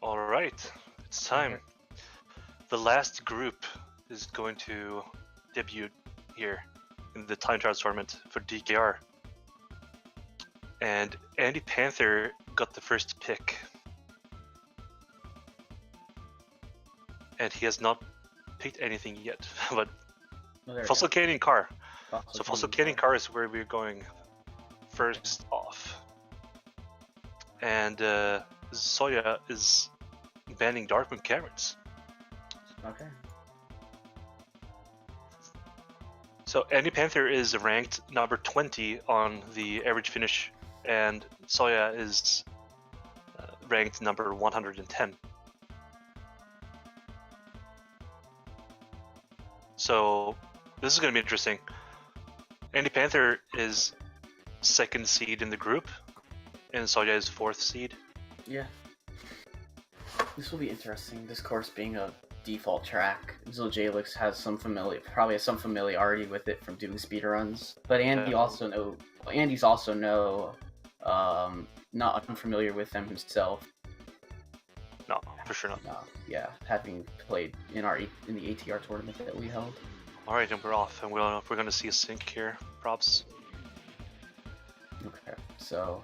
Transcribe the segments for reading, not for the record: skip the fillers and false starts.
All right, it's time. The last group is going to debut here in the time trials tournament for DKR. And Andy Panther got the first pick. And he has not picked anything yet, but Fossil Canyon Car. So Fossil Canyon Car is where we're going first off. And Zoya is banning Darkmoon Caverns. Okay. So Andy Panther is ranked number 20 on the average finish, and Zoya is ranked number 110. So this is going to be interesting. Andy Panther is second seed in the group, and Zoya is fourth seed. Yeah. This will be interesting. This course being a default track, Zojalyx has probably has some familiarity with it from doing speedruns. But Andy's also not unfamiliar with them himself. No, for sure not. No, yeah, having played in the ATR tournament that we held. All right, and we're off, and we're going to see a sync here. Props. Okay, so.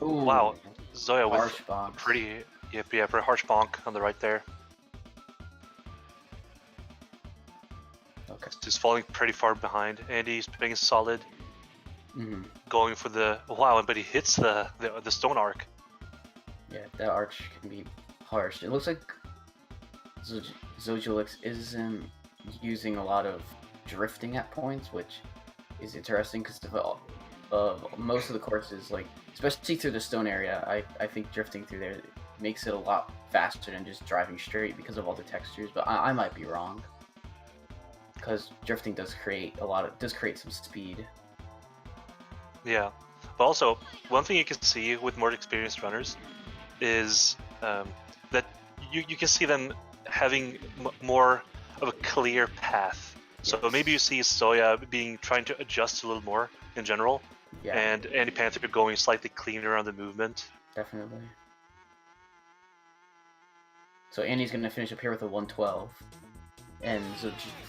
Ooh, wow, Zoya with bonk. pretty harsh bonk on the right there. Okay. Just falling pretty far behind. Andy's being solid. Going for the but he hits the stone arc. Yeah, that arch can be harsh. It looks like Zojalyx isn't using a lot of drifting at points, which is interesting because most of the courses, like especially through the stone area, I think drifting through there makes it a lot faster than just driving straight because of all the textures. But I might be wrong, because drifting does create some speed. Yeah, but also one thing you can see with more experienced runners is that you can see them having more of a clear path. So maybe you see Zoya trying to adjust a little more in general, and Andy Panther going slightly cleaner on the movement. Definitely. So Andy's going to finish up here with a 112, and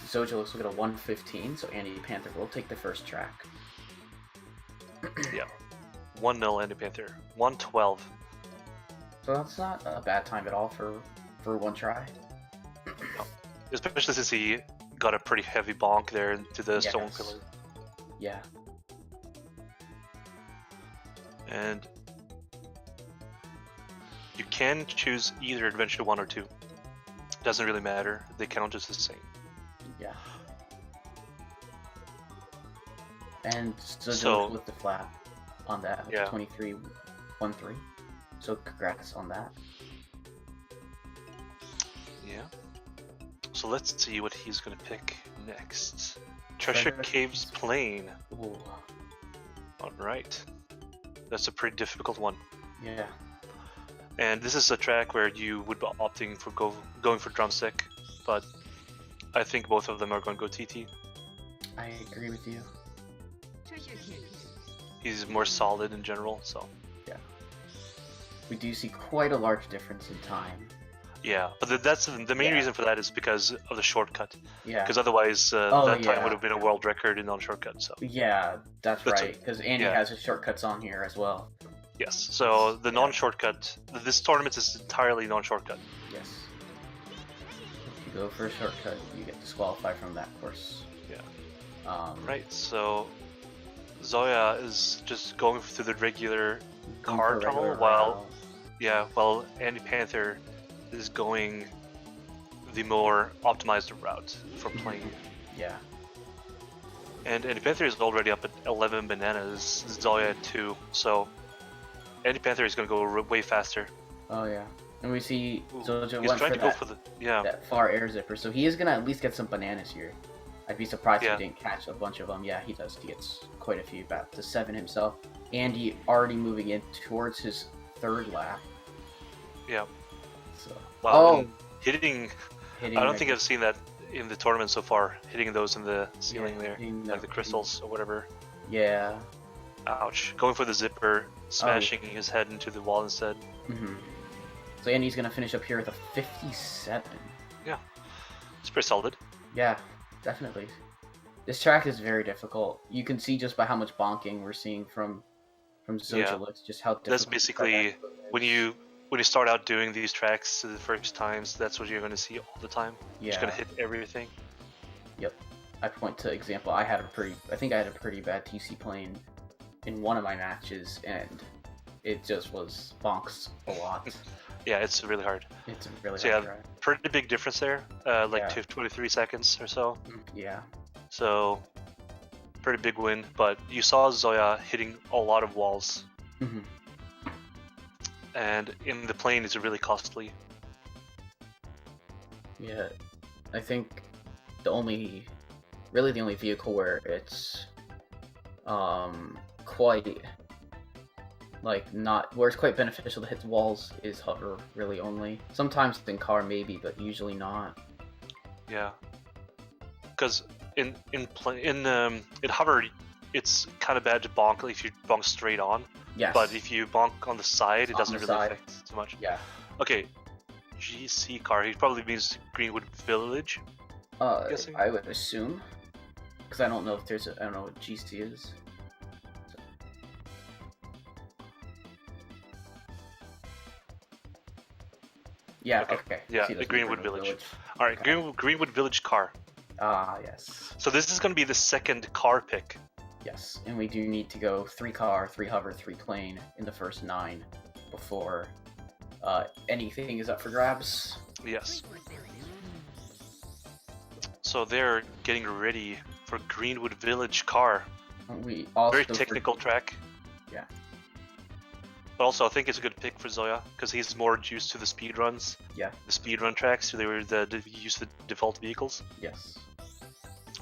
Zojalyx will get a 115, so Andy Panther will take the first track. Yeah, 1-0 Andy Panther, 112. So that's not a bad time at all for one try. No. Especially since he got a pretty heavy bonk there into the stone pillar. Yeah. And you can choose either Adventure 1 or 2. Doesn't really matter, they count just the same. Yeah. And so with the flap on that, with 23-13. So congrats on that. Yeah. So let's see what he's gonna pick next. Treasure Caves Plain. Ooh. Alright. That's a pretty difficult one. Yeah. And this is a track where you would be opting for going for drumstick, but I think both of them are going to go TT. I agree with you. He's more solid in general, so. Yeah. We do see quite a large difference in time. Yeah, but that's the main reason for that is because of the shortcut. Yeah. Because otherwise, that time would have been a world record in non-shortcut. So. Yeah, that's right. Because Andy has his shortcuts on here as well. Yes. So the non-shortcut. This tournament is entirely non-shortcut. Yes. If you go for a shortcut, you get disqualified from that course. Yeah. Right. So Zoya is just going through the regular car tunnel while Andy Panther is going the more optimized route for playing. Yeah. And Andy Panther is already up at 11 bananas, Zoya at 2, so Andy Panther is going to go way faster. Oh yeah. And we see Zoja he's went trying for to go for that far air zipper, so he is going to at least get some bananas here. I'd be surprised if he didn't catch a bunch of them. Yeah, he does. He gets quite a few, back to 7 himself. Andy already moving in towards his third lap. Yeah. So. Wow. Hitting I don't think I've seen that in the tournament so far, hitting those in the ceiling there, like the crystals or whatever. Yeah. Ouch. Going for the zipper smashing his head into the wall instead. So Andy's gonna finish up here with a 57. Yeah, it's pretty solid. Yeah, definitely. This track is very difficult. You can see just by how much bonking we're seeing from Zojalyx, just how difficult. That's basically when you start out doing these tracks the first times. That's what you're going to see all the time. Yeah. You're just going to hit everything. Yep. I point to example. I think I had a pretty bad TC plane in one of my matches, and it just was bonks a lot. Yeah, it's really hard. It's really so hard. Yeah, pretty big difference there. Like 23 seconds or so. Yeah. So pretty big win, but you saw Zoya hitting a lot of walls. And in the plane is really costly. Yeah, I think the only vehicle where it's quite where it's quite beneficial to hit the walls is hover, really only. Sometimes in car maybe, but usually not. Yeah, because in hover, it's kind of bad to bonk if you bonk straight on. Yes. But if you bonk on the side, it doesn't really affect too much. Yeah. Okay. GC car. He probably means Greenwood Village. I would assume, because I don't know if I don't know what GC is. So. Yeah. Okay. Yeah, the Greenwood Village. All right, okay. Greenwood Village car. Ah, yes. So this is going to be the second car pick. Yes, and we do need to go 3 car, 3 hover, 3 plane in the first 9 before anything is up for grabs. Yes. So they're getting ready for Greenwood Village car. We also very technical track. Yeah. But also, I think it's a good pick for Zoya because he's more used to the speed runs. Yeah. The speed run tracks, so they were use the default vehicles. Yes.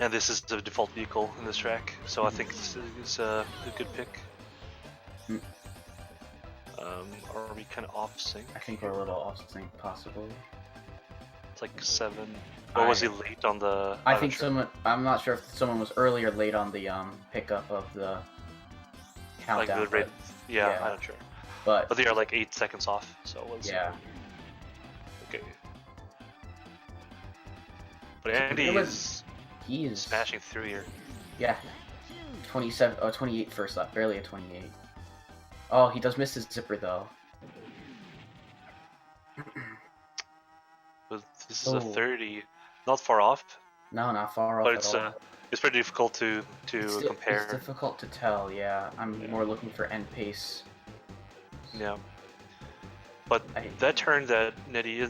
And this is the default vehicle in this track, so I think it's a good pick. Are we kind of off sync? I think we're a little off sync, possibly. It's like 7. Or was he late on the? I think someone. I'm not sure if someone was early or late on the pickup of the countdown. Like the red. Yeah, I'm not sure. But they are like 8 seconds off, so it was. Yeah. Okay. But Andy he is smashing through here. Yeah. 28 first lap, barely a 28. Oh, he does miss his zipper though. But this is a 30, not far off. No, not far off. But it's pretty difficult to compare. It's difficult to tell. Yeah, I'm more looking for end pace. Yeah. But that turn that Andy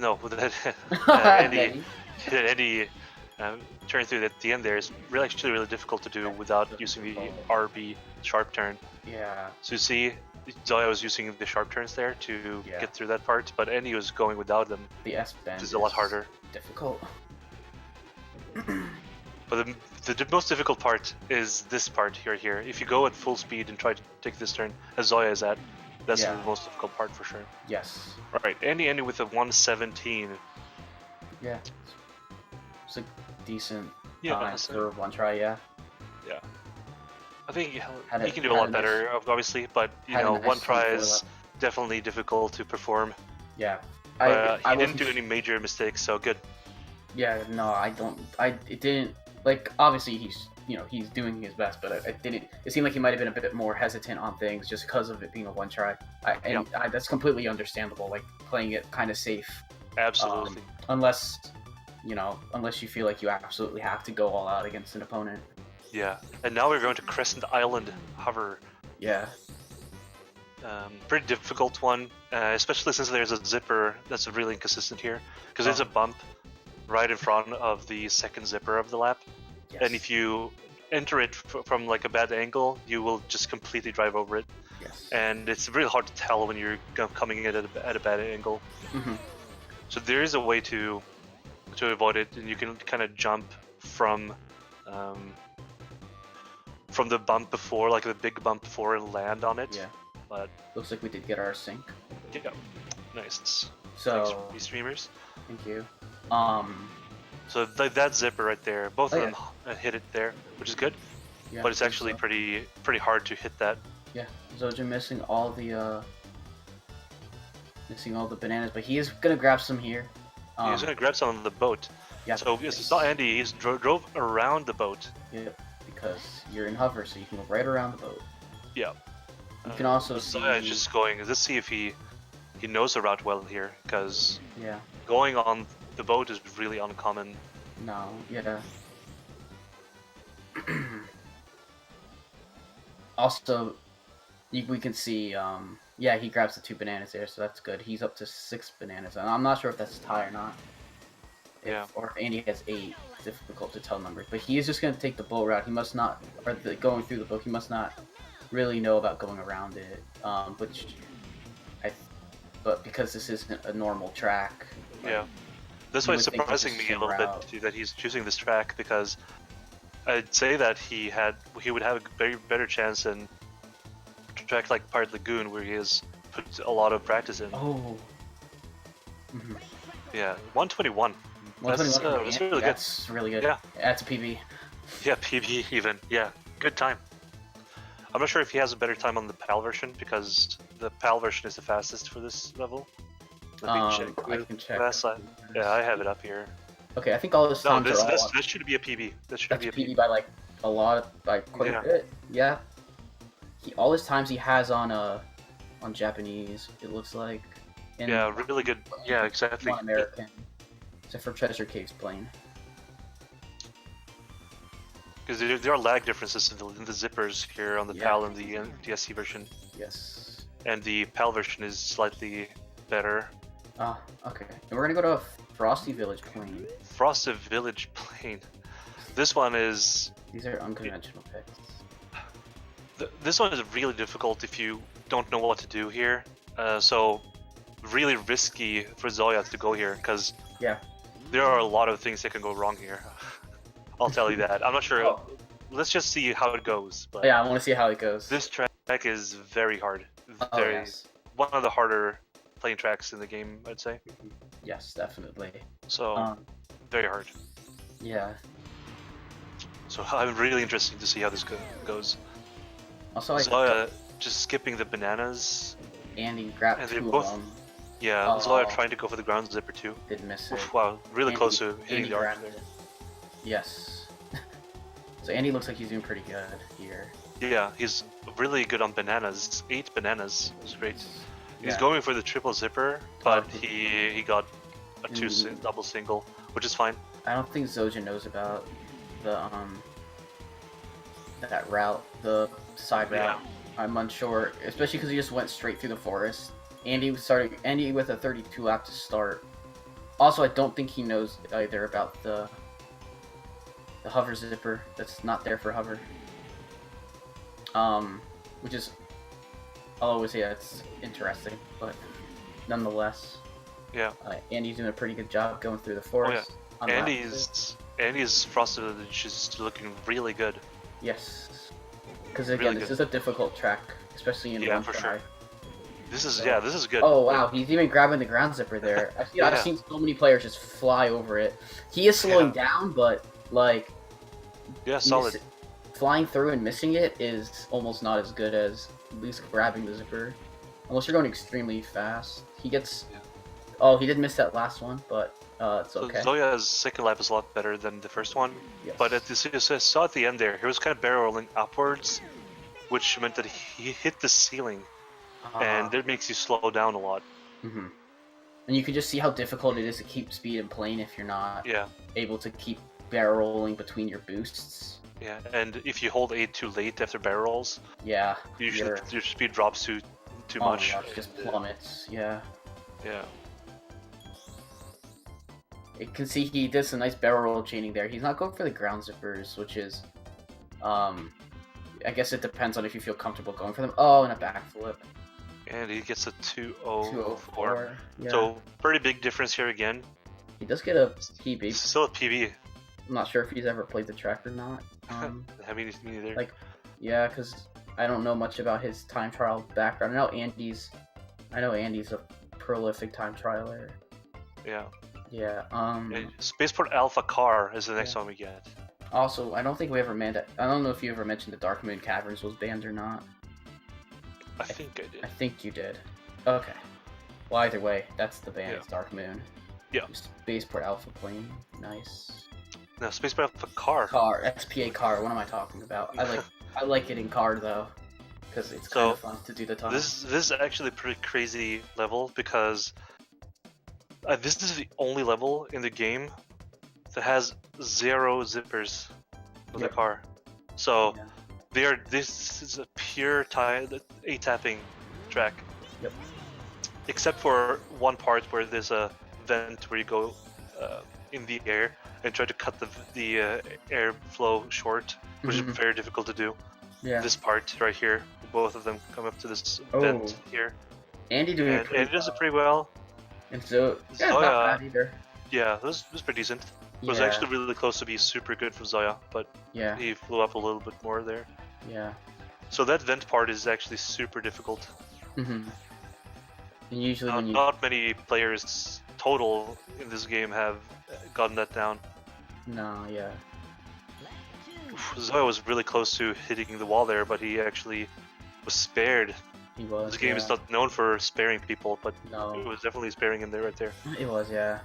turn through at the end there is actually really difficult to do without using the RB sharp turn. Yeah. So you see, Zoya was using the sharp turns there to get through that part, but Andy was going without them. The S bend is a lot harder. Difficult. But the most difficult part is this part here. If you go at full speed and try to take this turn, as Zoya is at, that's the most difficult part for sure. Yes. All right, Andy with a 117. Yeah. It's a decent time for one try, Yeah. I think he can do a lot better, obviously, but you know, one try is definitely difficult to perform. Yeah. He didn't do any major mistakes, so good. Yeah, no, I don't. It didn't. Like, obviously, he's doing his best, but it didn't. It seemed like he might have been a bit more hesitant on things just because of it being a one try. That's completely understandable. Like playing it kind of safe. Absolutely. Unless you feel like you absolutely have to go all out against an opponent. Yeah, and now we're going to Crescent Island hover. Yeah. Pretty difficult one, especially since there's a zipper that's really inconsistent here, because there's a bump right in front of the second zipper of the lap, and if you enter it from like a bad angle, you will just completely drive over it. Yes. And it's really hard to tell when you're coming in at a bad angle. So there is a way to avoid it, and you can kind of jump from the bump before, like the big bump before, and land on it. Yeah. But looks like we did get our sync. Yeah. Nice. So thanks, these streamers. Thank you. So that zipper right there, both of them hit it there, which is good. Yeah, but it's actually pretty hard to hit that. Yeah, Zoja missing all the bananas, but he is gonna grab some here. He's gonna grab some on the boat. Yeah. So it's not Andy. He's drove around the boat. Yep. Because you're in hover, so you can go right around the boat. Yeah. You can also see. Zoya is just going. Let's see if he knows the route well here, because Yeah. going on the boat is really uncommon. No. Yeah. Also, we can see. Yeah, he grabs the 2 bananas there, so that's good. He's up to 6 bananas, and I'm not sure if that's a tie or not. Or if Andy has 8, it's difficult to tell numbers. But he is just going to take the boat route. He must not, going through the boat, he must not really know about going around it. But because this isn't a normal track. Yeah. That's why it's surprising me a little bit that he's choosing this track, because I'd say that he would have a very better chance in a track like Pirate Lagoon, where he has put a lot of practice in. Oh. Yeah, 121. That's really good. That's really good. Yeah. That's a PB. Yeah, PB even. Yeah, good time. I'm not sure if he has a better time on the PAL version, because the PAL version is the fastest for this level. Let me check. I can check. Yeah, I have it up here. Okay, I think all this times this are all... this should be a PB. This should be a PB by like a lot, by quite a bit. Yeah. All his times he has on Japanese, it looks like. Yeah, really good. Yeah, exactly. On American, except for Treasure Cave's plane. Because there are lag differences in the zippers here on the PAL and the DSC version. Yes. And the PAL version is slightly better. Ah, okay. And we're gonna go to Frosty Village plane. Frosty Village plane. This one is... These are unconventional picks. This one is really difficult if you don't know what to do here. So really risky for Zoya to go here, because there are a lot of things that can go wrong here. I'll tell you that. I'm not sure. Oh. Let's just see how it goes. But yeah, I want to see how it goes. This track is very hard. Yes. One of the harder plane tracks in the game, I'd say. Yes, definitely. So, very hard. Yeah. So I'm really interested to see how this goes. Also, Zoya just skipping the bananas. And he grabbed 2 of them. Yeah, Zoya trying to go for the ground zipper too. Did miss it. Oof, wow, really close to hitting the arc there. Yes. So Andy looks like he's doing pretty good here. Yeah, he's really good on bananas. 8 bananas is great. He's going for the triple zipper, but he got a double single, which is fine. I don't think Zoja knows about the that route, the side route. I'm unsure, especially because he just went straight through the forest. Andy with a 32 lap to start. Also, I don't think he knows either about the hover zipper that's not there for hover. Which is, I'll always say that's interesting, but nonetheless. Yeah. Andy's doing a pretty good job going through the forest. Oh, yeah. Andy's Frosted Village is looking really good. Yes. Because again, really this is a difficult track, especially in one try. Sure. This is good. Oh wow, he's even grabbing the ground zipper there. I've seen so many players just fly over it. He is slowing down, but like, solid. Flying through and missing it is almost not as good as at least grabbing the zipper, unless you're going extremely fast. He gets. Oh, he did miss that last one, but it's okay. So Zoya's second lap is a lot better than the first one, but I saw at the end there, he was kind of barrel rolling upwards, which meant that he hit the ceiling, and it makes you slow down a lot. Mm-hmm. And you can just see how difficult it is to keep speed in plane if you're not able to keep barrel rolling between your boosts. Yeah, and if you hold A too late after barrel rolls, usually your speed drops too much. My gosh, it just plummets. Yeah. Yeah. You can see he did some nice barrel roll chaining there. He's not going for the ground zippers, which is, I guess it depends on if you feel comfortable going for them. Oh, and a backflip. And he gets a 204. Yeah. So, pretty big difference here again. He does get a PB. Still a PB. I'm not sure if he's ever played the track or not. I mean, me neither. Yeah, because I don't know much about his time trial background. I know Andy's a prolific time trialer. Yeah. Yeah. And Spaceport Alpha Car is the next one we get. Also, I don't think we ever I don't know if you ever mentioned the Dark Moon Caverns was banned or not. I think I did. I think you did. Okay. Well, either way, that's the band. Yeah. It's Dark Moon. Yeah. Spaceport Alpha Plane. Nice. No, Spaceport Alpha car. Car. XPA car. What am I talking about? I like it in car though, because it's kind of fun to do the tunnel. This is actually a pretty crazy level because this is the only level in the game that has 0 zippers with the car. So this is a pure A-tapping track. Yep. Except for one part where there's a vent where you go in the air and try to cut the airflow short, which is very difficult to do. Yeah. This part right here, both of them come up to this vent here. Andy doing it and does it pretty well. And so not bad either. Yeah, this was pretty decent. It was actually really close to be super good from Zoya, but he flew up a little bit more there. Yeah. So that vent part is actually super difficult. And usually not many players total in this game have gotten that down. No, yeah. Zoya was really close to hitting the wall there, but he actually was spared. He was. This game is not known for sparing people, but no. it was definitely sparing him there right there. It was, yeah.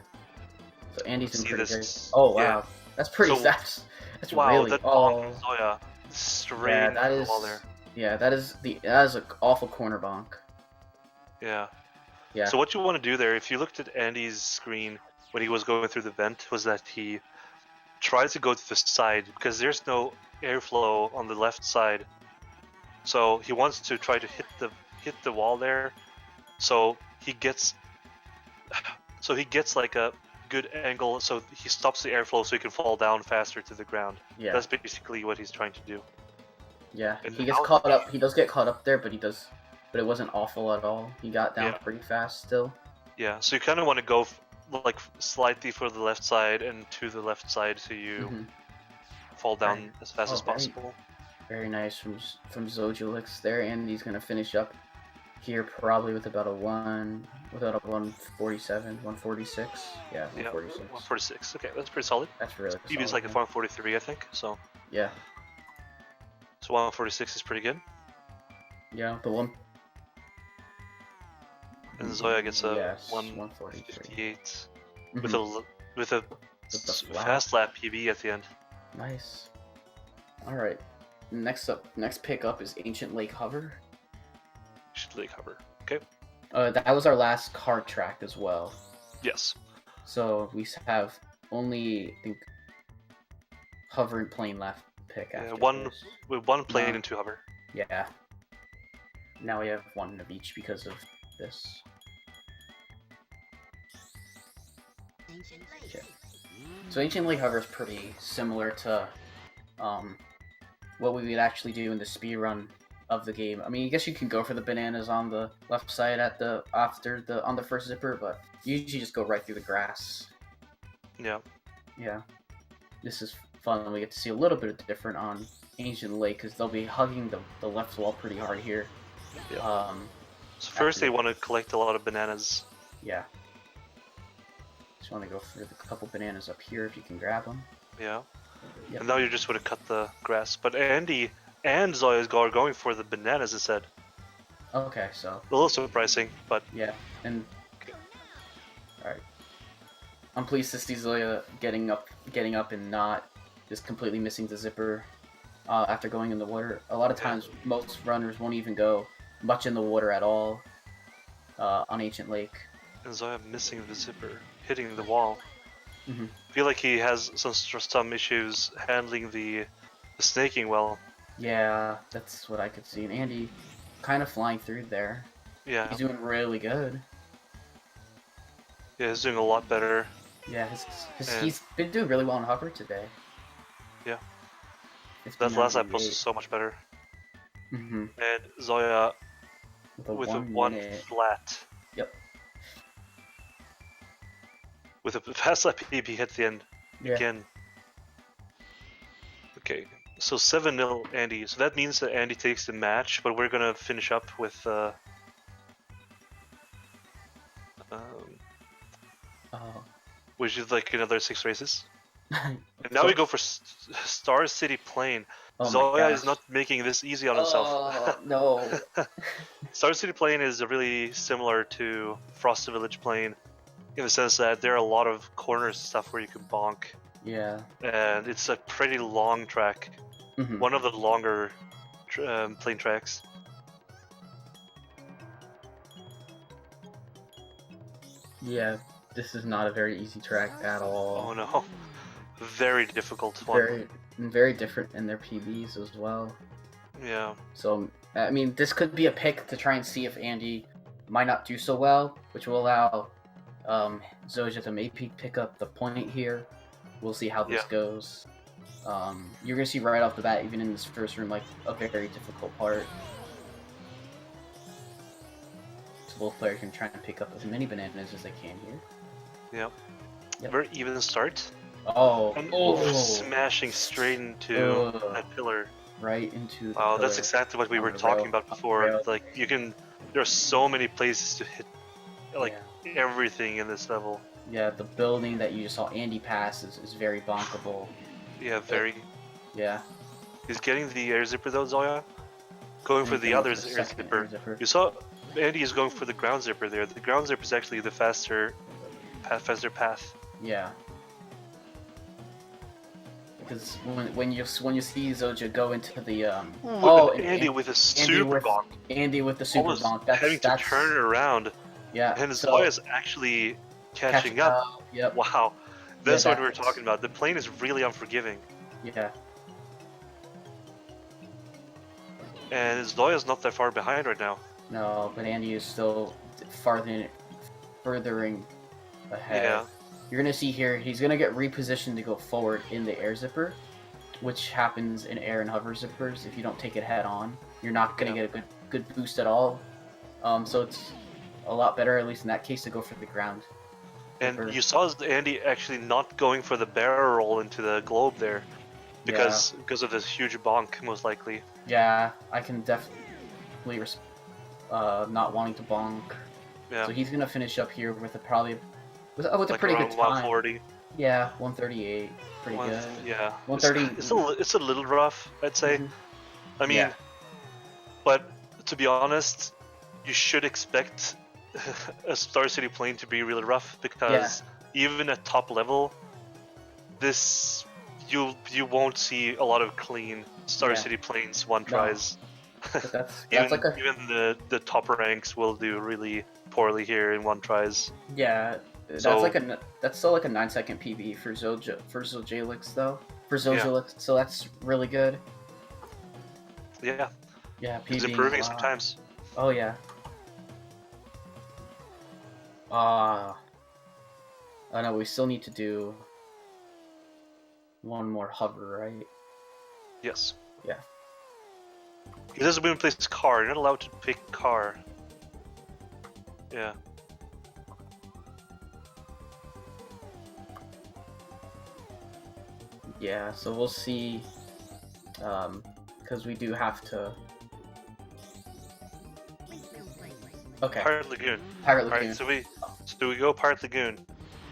So Andy's doing pretty good. This, Oh wow, that's pretty. So, that's wow, really. That bonk from Zoya, straight that is. The wall there. Yeah, that is an awful corner bonk. Yeah. Yeah. So what you want to do there, if you looked at Andy's screen when he was going through the vent, was that he tried to go to the side because there's no airflow on the left side. So he wants to try to hit the wall there. So he gets like a good angle, so he stops the airflow so he can fall down faster to the ground. Yeah. That's basically what he's trying to do. Yeah. And he gets caught up. He does get caught up there, but it wasn't awful at all. He got down pretty fast still. Yeah. So you kind of want to go like slightly for the left side and to the left side so you fall down as fast as possible. Very nice from Zojalyx there, and he's gonna finish up here probably with about a 147, 146. Yeah, 146. 146. Okay, that's pretty solid. That's really solid. Maybe it's like a 143, I think. So. Yeah. So 146 is pretty good. Yeah, the one. And Zoya gets a 158 with a fast lap PB at the end. Nice. All right. Next pick up is Ancient Lake Hover. Ancient Lake Hover. Okay. That was our last card track as well. Yes. So we have only, I think, hover and plane left pick after one plane and 2 hover. Yeah. Now we have one of each because of this. Okay. So Ancient Lake Hover is pretty similar to what we would actually do in the speedrun of the game. I mean, I guess you can go for the bananas on the left side on the first zipper, but you usually just go right through the grass. Yeah. Yeah. This is fun. We get to see a little bit of different on Ancient Lake because they'll be hugging the left wall pretty hard here. Yeah. So first they want to collect a lot of bananas. Yeah. Just want to go for the couple bananas up here if you can grab them. Yeah. Yep. And now you just want to cut the grass. But Andy and Zoya are going for the bananas instead. Okay, so. A little surprising, but. Yeah, and. Okay. Alright. I'm pleased to see Zoya getting up and not just completely missing the zipper after going in the water. A lot of times, most runners won't even go much in the water at all on Ancient Lake. And Zoya missing the zipper, hitting the wall. Mm-hmm. I feel like he has some issues handling the snaking well. Yeah, that's what I could see. And Andy kind of flying through there. Yeah. He's doing really good. Yeah, he's doing a lot better. Yeah, he's been doing really well in hover today. Yeah. That last lap was so much better. Mm-hmm. And Zoya with a 1 flat. Yep. With a fast lap PB hit the end again. Okay, so 7-0 Andy. So that means that Andy takes the match, but we're gonna finish up with which is like another 6 races. And now we go for Star City Plane. Oh Zoya is not making this easy on himself. Oh no. Star City Plain is really similar to Frosted Village Plain in the sense that there are a lot of corners and stuff where you can bonk, Yeah. and it's a pretty long track. Mhm. One of the longer plane tracks. Yeah, this is not a very easy track at all. Oh no, very difficult one. Very different in their PBs as well. Yeah. So I mean, this could be a pick to try and see if Andy might not do so well, which will allow Zoja to maybe pick up the point here. We'll see how this goes. You're gonna see right off the bat, even in this first room, like a very difficult part. So both players can try and pick up as many bananas as they can here. Yep. Very even start. Oh, and smashing straight into that pillar. Right into the pillar. That's pillar exactly what we were talking about before. Like you can, there are so many places to hit, like everything in this level. Yeah, the building that you just saw Andy pass is very bonkable. Yeah, very. Yeah. He's getting the air zipper though, Zoya. Going for the other air zipper. You saw Andy is going for the ground zipper there. The ground zipper is actually the faster path. Yeah. Because when you see Zoja go into the Andy with a super bonk. Andy with the super bonk. That's having to turn it around. Yeah. And Zoya's actually catching up. Yep. Wow. That's what we were talking about. The plane is really unforgiving. Yeah. And Zoya's not that far behind right now. No, but Andy is still furthering ahead. Yeah. You're gonna see here, he's gonna get repositioned to go forward in the air zipper, which happens in air and hover zippers. If you don't take it head on, you're not gonna get a good boost at all. So it's a lot better, at least in that case, to go for the ground. And you saw Andy actually not going for the barrel roll into the globe there, because of this huge bonk, most likely. Yeah, I can definitely not wanting to bonk. Yeah. So he's gonna finish up here with with a like pretty good time. 140. Yeah, 138. Pretty good. Yeah. 130. It's a little rough, I'd say. I mean, but to be honest, you should expect a Star City plane to be really rough, because even at top level, this you won't see a lot of clean Star City planes one tries. That's even the top ranks will do really poorly here in one tries. Yeah, that's still like a 9-second PB for Zojalyx though. Zojalyx, so that's really good. Yeah. Yeah, PB. He's improving sometimes. Oh yeah. Oh no, we still need to do one more hover, right? Yes. Yeah. He doesn't even place his car. You're not allowed to pick car. Yeah. Yeah, so we'll see, because we do have to... Okay. Pirate Lagoon. Pirate Lagoon. Alright, so we go Pirate Lagoon.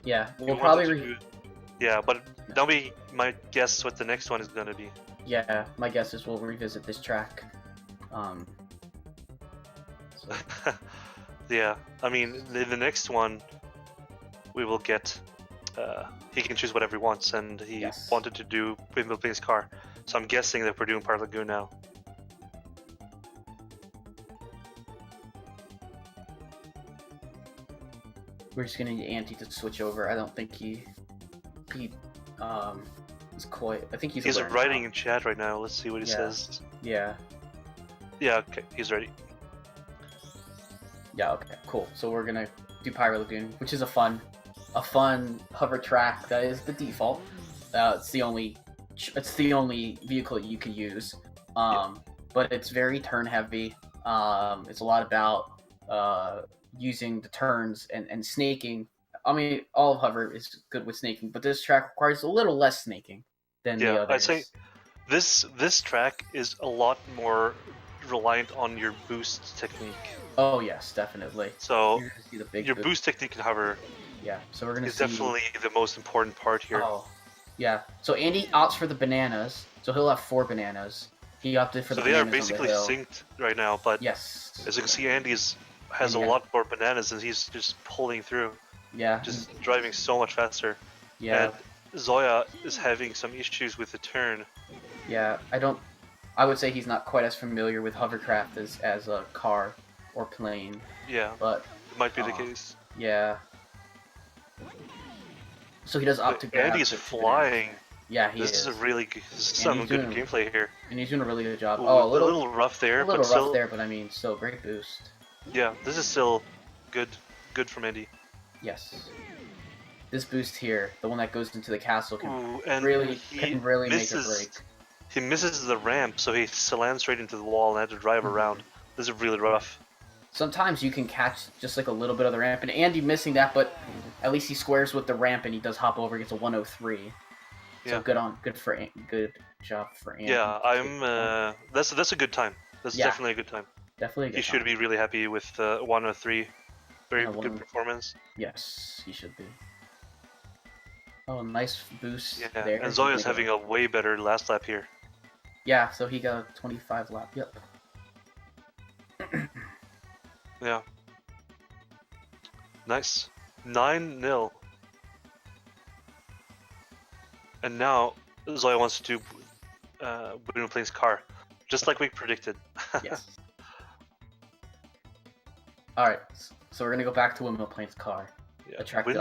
Yeah, we'll probably... Yeah, but nobody might guess what the next one is gonna be. Yeah, my guess is we'll revisit this track. So. Yeah, I mean, the next one, we will get... he can choose whatever he wants, and he wanted to do Windmill Plains car. So I'm guessing that we're doing Pirate Lagoon now. We're just gonna need Andy to switch over. I don't think he is quite. I think he's writing in chat right now. Let's see what he says. Yeah. Yeah. Okay. He's ready. Yeah. Okay. Cool. So we're gonna do Pirate Lagoon, which is a fun hover track. That is the default. It's the only vehicle you can use. But it's very turn heavy. It's a lot about using the turns and snaking. I mean, all of hover is good with snaking, but this track requires a little less snaking than the others. I'd say this track is a lot more reliant on your boost technique. Oh yes, definitely. So your boost technique in hover. Yeah, so we're gonna see. It's definitely the most important part here. Oh, yeah. So Andy opts for the bananas, so he'll have 4 bananas. He opted for So the they are bananas on the basically hill. synced right now, but Yes. as you can see, Andy has a lot more bananas and he's just pulling through. Yeah. Just driving so much faster. Yeah. And Zoya is having some issues with the turn. Yeah. I would say he's not quite as familiar with hovercraft as a car or plane. Yeah. But it might be the case. Yeah. So he does opt to grab. Andy's flying. Yeah, he is. This is some good gameplay here. And he's doing a really good job. Ooh, oh, a little rough there, but still, but I mean, still great boost. Yeah, this is still good from Andy. Yes. This boost here, the one that goes into the castle, can and really misses, make or break. He misses the ramp, so he lands straight into the wall and had to drive around. This is really rough. Sometimes you can catch just like a little bit of the ramp, and Andy missing that, but at least he squares with the ramp and he does hop over, gets a 103. So yeah. good job for Andy. Yeah, that's a good time. That's definitely a good time. Definitely a good time. He should be really happy with 103. Very good performance. Yes, he should be. Oh, nice boost yeah. there. And Zoya's having a way better last lap here. Yeah, so he got a 25 lap. Yep. Yeah. Nice. 9-0. And now Zoya wants to do Bruno Plane's car, just like we predicted. Yes. Alright, so we're gonna go back to Windmill Plane's car. Yeah. A track that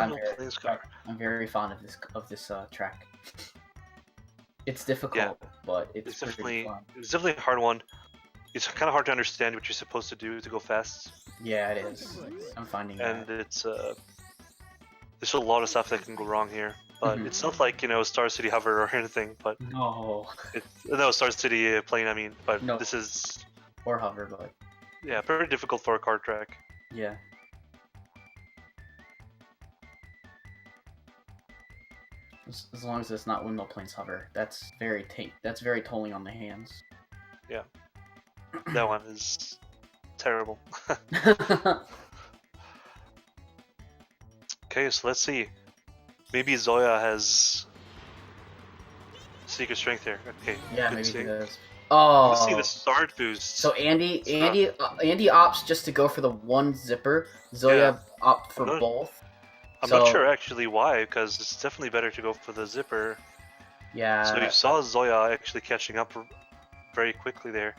I'm very fond of this track. It's difficult, but it's definitely fun. It's definitely a hard one. It's kind of hard to understand what you're supposed to do to go fast. Yeah, it is. I'm finding and that. It's there's a lot of stuff that can go wrong here. But it's not like, Star City Hover or anything, but no, Star City Plane, I mean, but no. This is or Hover, but yeah, very difficult for a kart track. Yeah. As long as it's not Windmill Plane's Hover, that's very tolling on the hands. Yeah, that one is terrible. Okay, so let's see. Maybe Zoya has secret strength here. Okay. Yeah, maybe he does. Oh. Let's see the start boost. So Andy opts just to go for the one zipper. Zoya opt for both. I'm not sure actually why, because it's definitely better to go for the zipper. Yeah. So you saw Zoya actually catching up very quickly there.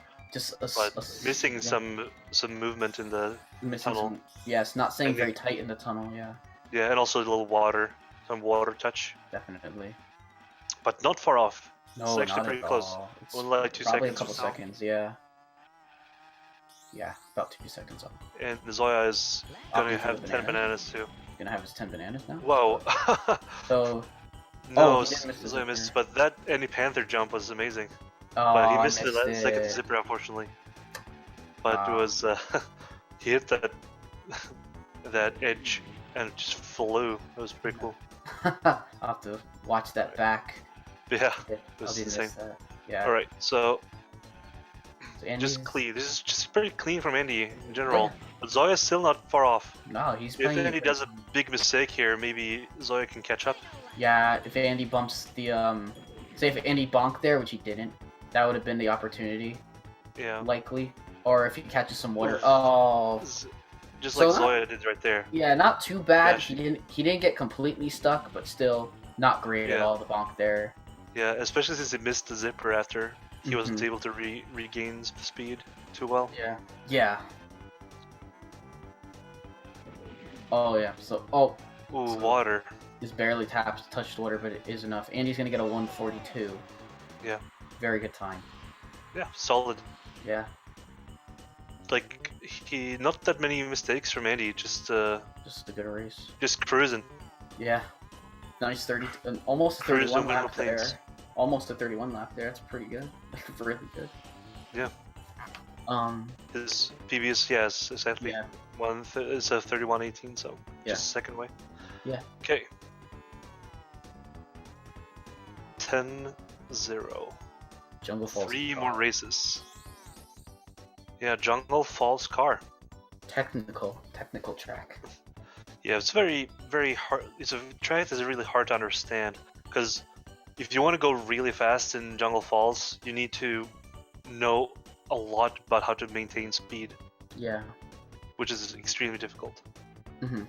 But missing some movement in the tunnel. Yes, not staying very tight in the tunnel. Yeah. Yeah, and also a little some water touch. Definitely. But not far off. No, it's actually pretty close. Only like 2 probably seconds. A couple seconds, yeah. Yeah, about 2 seconds up. And Zoya is gonna have 10 bananas too. Gonna have his 10 bananas now? Whoa. So. No, Zoya missed, but that andypanther jump was amazing. Oh, but he missed the second zipper, unfortunately. But it was he hit that edge and it just flew. It was pretty cool. I'll have to watch that back. Yeah, it was insane. Yeah. All right, so just clean. This is just pretty clean from Andy in general. Yeah. But Zoya's still not far off. No, he's playing. If Andy does a big mistake here, maybe Zoya can catch up. Yeah, if Andy bumps the say if Andy bonked there, which he didn't, that would have been the opportunity. Yeah. Likely, or if he catches some water. Oh. Just like Zoya did right there. Yeah, not too bad. He didn't get completely stuck, but still not great at all. The bonk there. Yeah, especially since he missed the zipper after he wasn't able to regain speed too well. Yeah. Yeah. Oh yeah. So Ooh, water. Just barely touched water, but it is enough. Andy's gonna get a 142. Yeah. Very good time. Yeah, solid. Yeah. Like not that many mistakes from Andy, just a good race. Just cruising. Yeah. Nice 30, almost a 31 lap there. Almost a 31 lap there. That's pretty good. Really good. Yeah. His PB is exactly. Yeah. It's a 31.18, so just second way. Yeah. Okay. 10-0. Jungle Falls. 3 more races. Yeah, Jungle Falls car. Technical track. Yeah, it's very hard. It's a track that's really hard to understand because if you want to go really fast in Jungle Falls, you need to know a lot about how to maintain speed, Yeah. which is extremely difficult. Mm-hmm.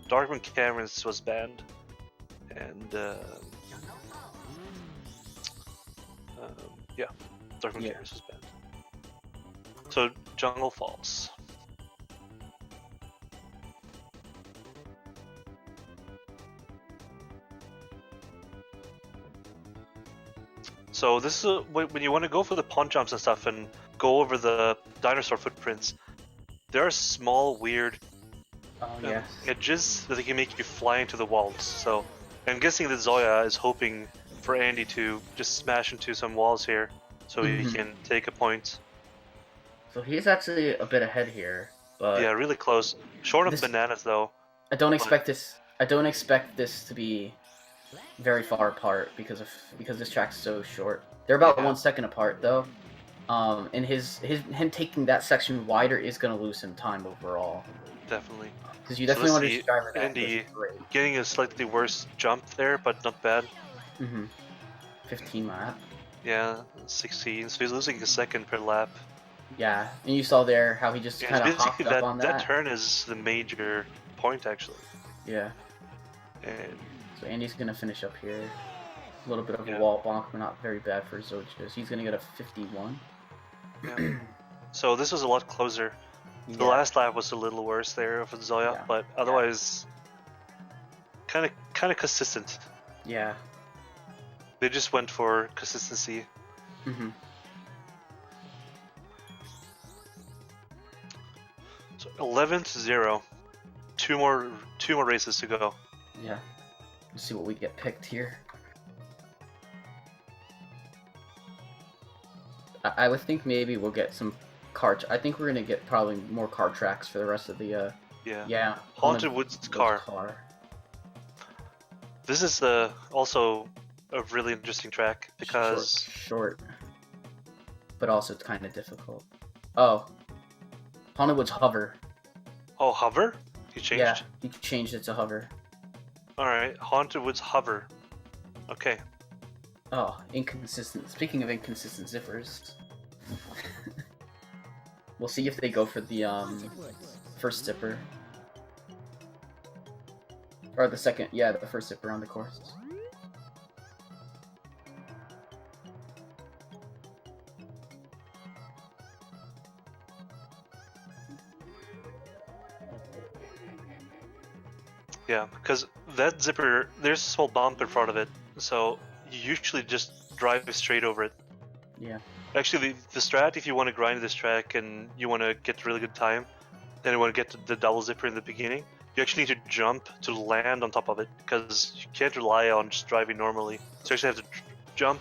Darkman Caverns was banned, and yeah, Darkman Yeah. Caverns was banned. So Jungle Falls. So this is when you want to go for the pond jumps and stuff and go over the dinosaur footprints. There are small, weird Yes. edges that can make you fly into the walls. So I'm guessing that Zoya is hoping for Andy to just smash into some walls here, so he can take a point. So he's actually a bit ahead here, but Yeah, really close. Short of bananas though. I don't expect this. I don't expect this to be very far apart because this track's so short. They're about 1 second apart though. And him taking that section wider is gonna lose him time overall. Definitely. Because you definitely want to driver that. Andy getting a slightly worse jump there, but not bad. 15 lap. Yeah, 16. So he's losing a second per lap. Yeah, and you saw there how he just kind of hopped up on that. That turn is the major point actually. Yeah. And so Andy's gonna finish up here. A little bit of a wall bonk, but not very bad for Zojalyx. He's gonna get a 51. Yeah. So this was a lot closer. The last lap was a little worse there for Zoya, but otherwise, kind of consistent. Yeah. They just went for consistency. So 11-0. Two more races to go. Yeah. Let's see what we get picked here. I would think maybe we'll get some car. I think we're gonna get probably more car tracks for the rest of the. Yeah. Haunted Woods car. This is also a really interesting track because short, but also it's kind of difficult. Oh, Haunted Woods hover. Oh, hover? He changed. Yeah, he changed it to hover. All right, Haunted Woods hover. Okay. Oh, inconsistent. Speaking of inconsistent zippers, we'll see if they go for the first zipper. Or the second, yeah, the first zipper on the course. Yeah, because that zipper, there's a small bump in front of it, so you usually just drive straight over it. Yeah. Actually, the strat, if you want to grind this track and you want to get really good time, and you want to get the double zipper in the beginning, you actually need to jump to land on top of it, because you can't rely on just driving normally. So you actually have to jump,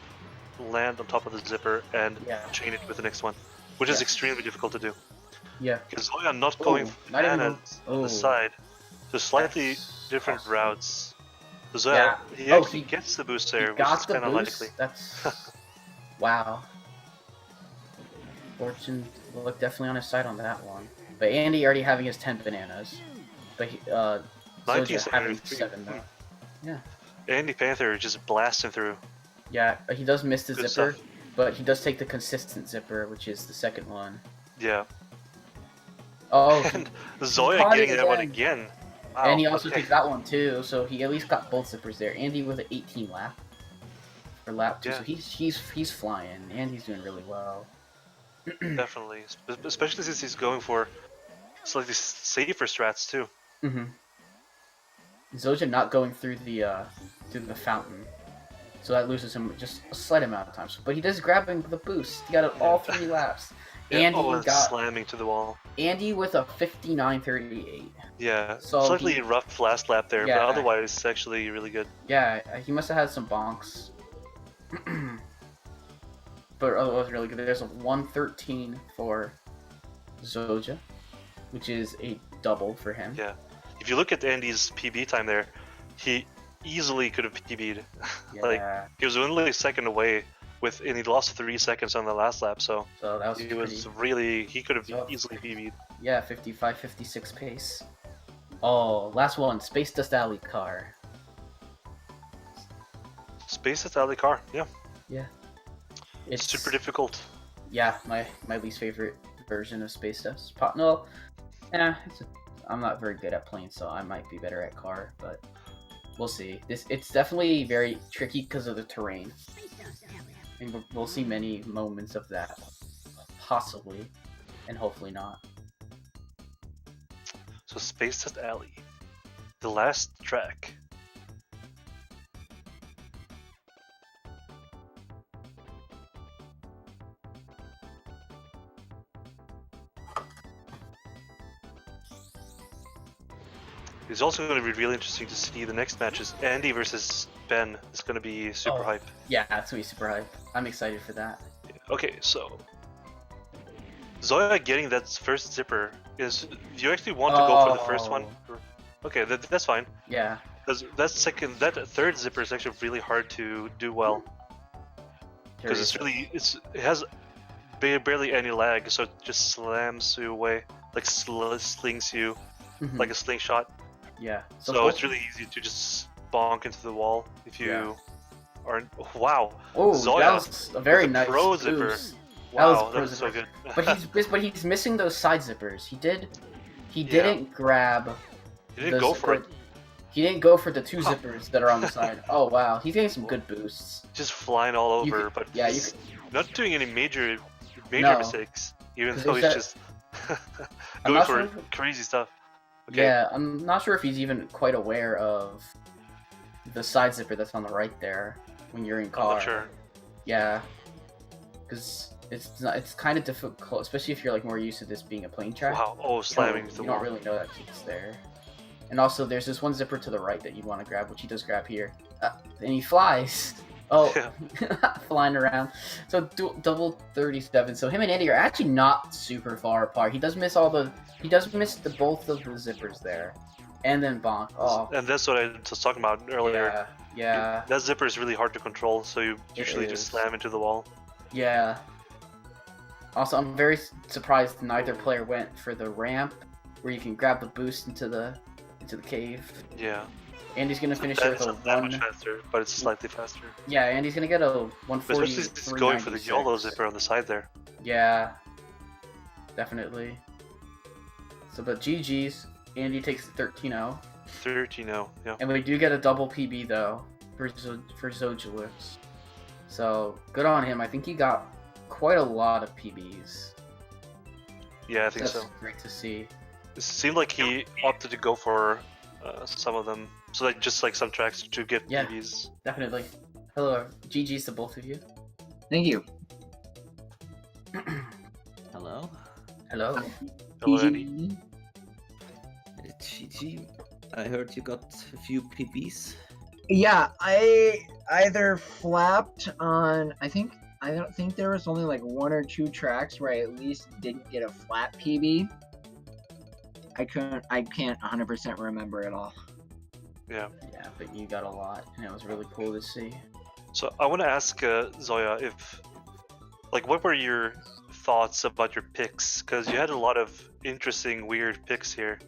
land on top of the zipper, and chain it with the next one, which is extremely difficult to do. Yeah. Because Zoya not going bananas on the side, so slightly different routes. So Zoya, he actually gets the boost there, which is kind of likely. That's wow. Fortune looked definitely on his side on that one. But Andy already having his 10 bananas. But Zoja having 7 though. Yeah. Andy Panther just blasting through. Yeah, he does miss the zipper, but he does take the consistent zipper, which is the second one. Yeah. Oh, and Zoya getting that one again. Wow, and he also takes that one too, so he at least got both zippers there. Andy with an 18 lap for lap 2, so he's flying, and he's doing really well. Definitely, especially since he's going for slightly safer strats too. Zoja not going through the fountain, so that loses him just a slight amount of time. But he does grab him with a boost. He got it all 3 laps. Andy got slamming to the wall. Andy with a 59.38. Yeah, so slightly rough last lap there, but otherwise it's actually really good. Yeah, he must have had some bonks. But otherwise really good. There's a 113 for Zoja, which is a double for him. Yeah. If you look at Andy's PB time there, he easily could have PB'd. Like, he was only a second away, and he lost 3 seconds on the last lap, so that was he could have easily PB'd. Yeah, 55, 56 pace. Oh, last one, Space Dust Alley car. Space Dust Alley car, yeah. Yeah. It's super difficult. yeah, my least favorite version of Space Dust. No, yeah, I'm not very good at planes, so I might be better at car, but we'll see. It's definitely very tricky because of the terrain, and we'll see many moments of that, possibly, and hopefully not. So Space Dust Alley, the last track. It's also going to be really interesting to see the next matches. Andy versus Ben is going to be super hype. Yeah, it's going to be super hype. I'm excited for that. Okay, so Zoya getting that first zipper is. Do you actually want to go for the first one? Okay, that's fine. Yeah. That third zipper is actually really hard to do well. Because it has barely any lag, so it just slams you away, like slings you, like a slingshot. Yeah. So it's really easy to just bonk into the wall if you aren't. Wow. Oh, Zoya, that was a very nice pro zipper. boost. Wow, that was so good. but he's missing those side zippers. He didn't grab. He didn't go for it. He didn't go for the two zippers that are on the side. Oh wow, he's getting some good boosts. Just flying all over, but he's not doing any major mistakes, even though he's just going for crazy stuff. Okay. Yeah, I'm not sure if he's even quite aware of the side zipper that's on the right there when you're in car. I'm not sure. Yeah, because it's kind of difficult, especially if you're like more used to this being a plane track. Wow! Oh, slamming the wall. You don't really know that it's there. And also, there's this one zipper to the right that you want to grab, which he does grab here. And he flies. Oh, yeah. Flying around. So double 37. So him and Andy are actually not super far apart. He does miss both of the zippers there, and then bonk. Oh. And that's what I was talking about earlier. Yeah. That zipper is really hard to control, so you usually just slam into the wall. Yeah. Also, I'm very surprised neither player went for the ramp, where you can grab the boost into the cave. Yeah. Andy's gonna finish it with a not that much faster, but it's slightly faster. Yeah, Andy's gonna get a 140. Especially since he's going for the YOLO zipper on the side there. Yeah. Definitely. So, but GG's. Andy takes 13-0. 13-0, yeah. And we do get a double PB though for Zojalyx. So good on him. I think he got quite a lot of PBs. Yeah, I think so. That's great to see. It seemed like he opted to go for some of them, so like just like some tracks to get PBs. Definitely. Hello, GG's to both of you. Thank you. Hello. Hello. Hello, Eddie. GG. I heard you got a few PBs. Yeah, I either flapped on. I don't think there was only like one or two tracks where I at least didn't get a flat PB. I can't 100% remember it all. Yeah. Yeah, but you got a lot, and it was really cool to see. So I want to ask Zoya if, like, what were your thoughts about your picks? Because you had a lot of interesting, weird picks here.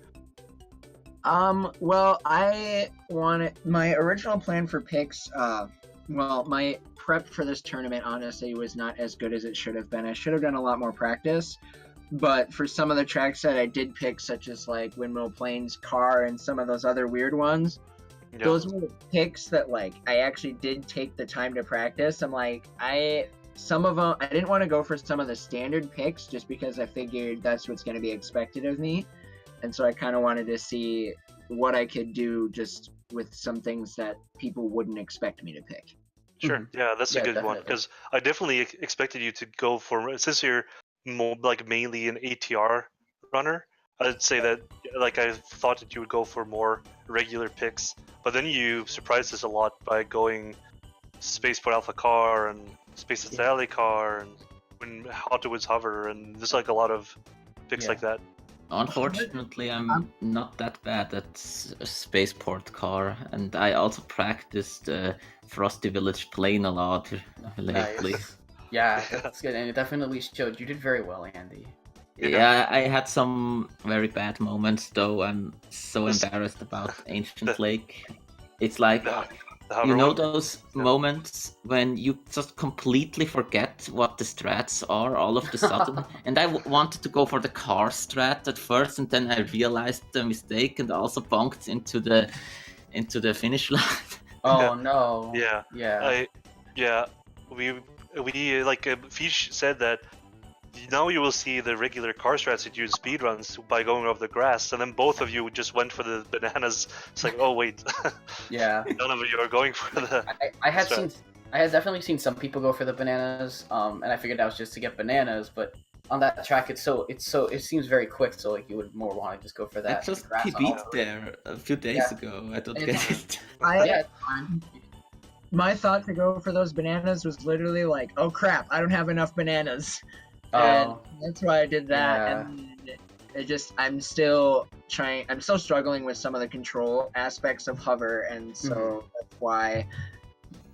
Well, I wanted my original plan for picks. Well, my prep for this tournament honestly was not as good as it should have been. I should have done a lot more practice. But for some of the tracks that I did pick, such as like Windmill Plains, Car, and some of those other weird ones, those were picks that like I actually did take the time to practice. I'm like, some of them I didn't want to go for some of the standard picks just because I figured that's what's going to be expected of me, and so I kind of wanted to see what I could do just with some things that people wouldn't expect me to pick. Sure, yeah, that's a good one because I definitely expected you to go for, since you're more like mainly an ATR runner, I'd say that like I thought that you would go for more regular picks, but then you surprised us a lot by going Spaceport Alpha Car and Space Alley Car and when Hot to Woods Hover, and there's like a lot of picks like that. Unfortunately, I'm not that bad at Spaceport Car, and I also practiced Frosty Village Plane a lot lately. Nice. Yeah, that's good, and it definitely showed. You did very well, Andy. Yeah, I had some very bad moments, though. I'm so embarrassed about Ancient Lake. It's like The hover You know one? those moments when you just completely forget what the strats are all of the sudden? And I wanted to go for the car strat at first, and then I realized the mistake and also bonked into the finish line. Oh no. Yeah. We like Fish said that now you will see the regular car strats that use speedruns by going over the grass, and then both of you just went for the bananas. It's like, oh wait, Yeah. none of you are going for the. I had strat. I had definitely seen some people go for the bananas, and I figured that was just to get bananas, but on that track it seems very quick, so like you would more want to just go for I that. just grass on PB'd all- there a few days ago. I don't get it. Yeah, it's fine. My thought to go for those bananas was literally like, oh crap, I don't have enough bananas. And Oh, that's why I did that. Yeah. And I'm still struggling with some of the control aspects of hover, and so that's why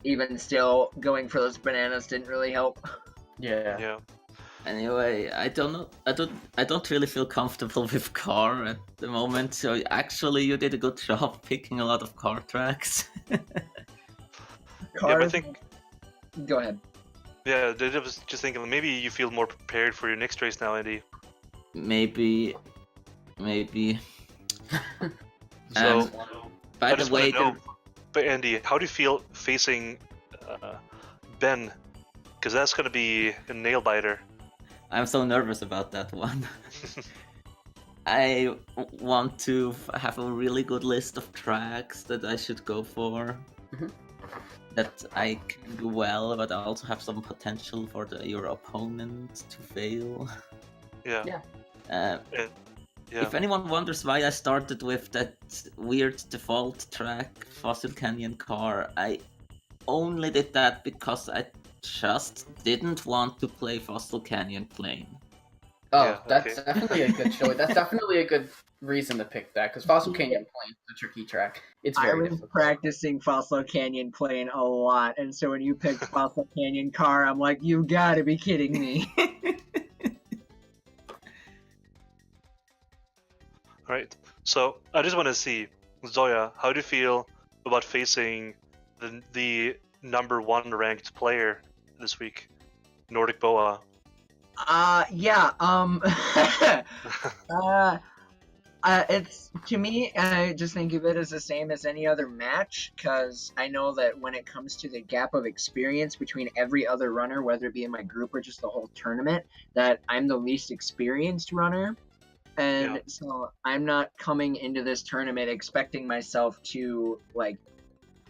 even still going for those bananas didn't really help. yeah. Yeah. Anyway, I don't know. I don't really feel comfortable with car at the moment. So actually, you did a good job picking a lot of car tracks. Yeah, but I Cars- think Go ahead. I was just thinking maybe you feel more prepared for your next race now, Andy. maybe. So By I the just way, want to know, but Andy, how do you feel facing Ben? Because that's going to be a nail biter. I'm so nervous about that one. I want to have a really good list of tracks that I should go for. Mhm. That I can do well, but I also have some potential for your opponent to fail. Yeah. Yeah. Yeah. If anyone wonders why I started with that weird default track, Fossil Canyon Car, I only did that because I just didn't want to play Fossil Canyon Plane. Oh, Yeah, that's okay. definitely a good choice. That's definitely a good reason to pick that, because Fossil Canyon Plain is a tricky track. It's I very was difficult. practicing Fossil Canyon playing a lot, and so when you picked Fossil Canyon Car, I'm like, you gotta be kidding me. Right. So I just want to see, Zoya, how do you feel about facing the number 1 ranked player this week, Nordic Boa? Yeah. It's, to me, I just think of it as the same as any other match, because I know that when it comes to the gap of experience between every other runner, whether it be in my group or just the whole tournament, that I'm the least experienced runner. And so I'm not coming into this tournament expecting myself to, like,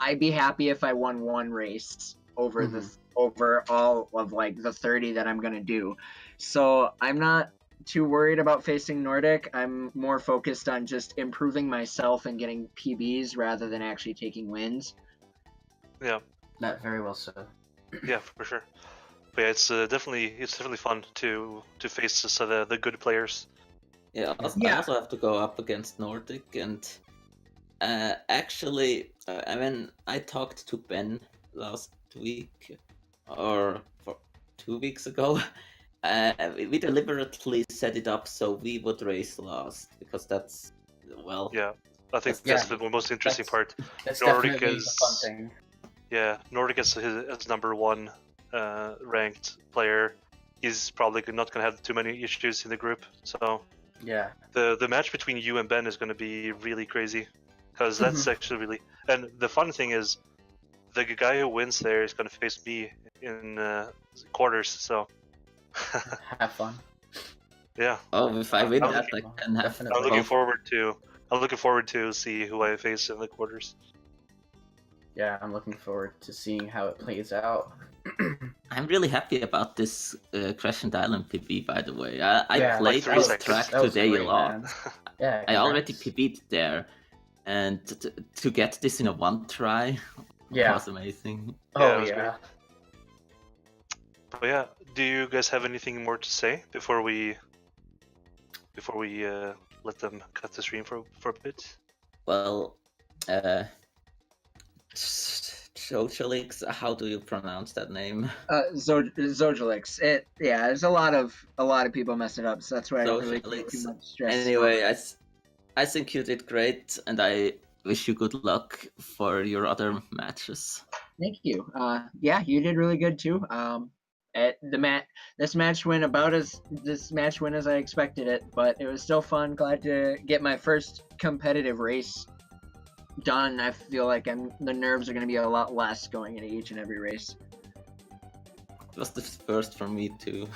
I'd be happy if I won one race over over all of like the 30 that I'm gonna do. So I'm not too worried about facing Nordic. I'm more focused on just improving myself and getting PBs rather than actually taking wins. Yeah. That very well said. Yeah, for sure. But yeah, it's definitely fun to face the good players. Yeah, I also have to go up against Nordic, and actually, I mean, I talked to Ben last week, or for 2 weeks ago. We deliberately set it up so we would race last, because that's, well... Yeah, I think That's- that's the most interesting part. That's Nordic definitely is- a fun thing. Yeah, Nordic is his number 1 ranked player. He's probably not going to have too many issues in the group. So Yeah. the match between you and Ben is going to be really crazy, because that's actually really. And the fun thing is, the guy who wins there is going to face me in quarters. So Have fun. yeah, Oh, if I win I'm that, I can have definitely. I'm looking both. forward to see who I face in the quarters. Yeah, I'm looking forward to seeing how it plays out. I'm really happy about this Crescent Island PB, by the way. I Yeah, played like 3 this seconds. track That was today great, a lot. man. Yeah, I already congrats. PB'd there, and to get this in a one try Yeah. was amazing. Yeah, it Oh was yeah. But yeah, do you guys have anything more to say before we let them cut the stream for a bit? Well, Zojalyx, how do you pronounce that name? Zojalyx. There's a lot of people mess it up, so that's why I don't really take too Zojalyx. much stress. Anyway, I think you did great, and I wish you good luck for your other matches. Thank you. Yeah, you did really good too. This match went as I expected it, but it was still fun. Glad to get my first competitive race done. I feel like the nerves are going to be a lot less going into each and every race. It was the first for me too.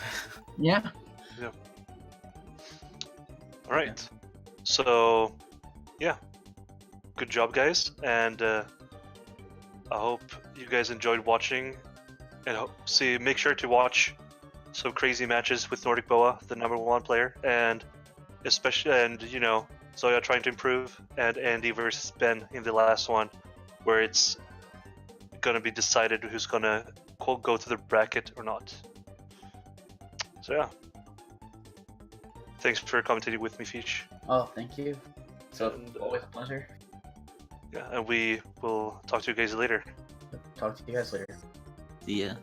Yeah. All right. So, yeah. Good job, guys, and I hope you guys enjoyed watching. And make sure to watch some crazy matches with Nordic Boa, the #1 player, and Zoya trying to improve, and Andy versus Ben in the last one, where it's gonna be decided who's gonna go to the bracket or not. So yeah, thanks for commentating with me, Feech. Oh, thank you. So always a pleasure. Yeah, and we will talk to you guys later. Talk to you guys later. See ya.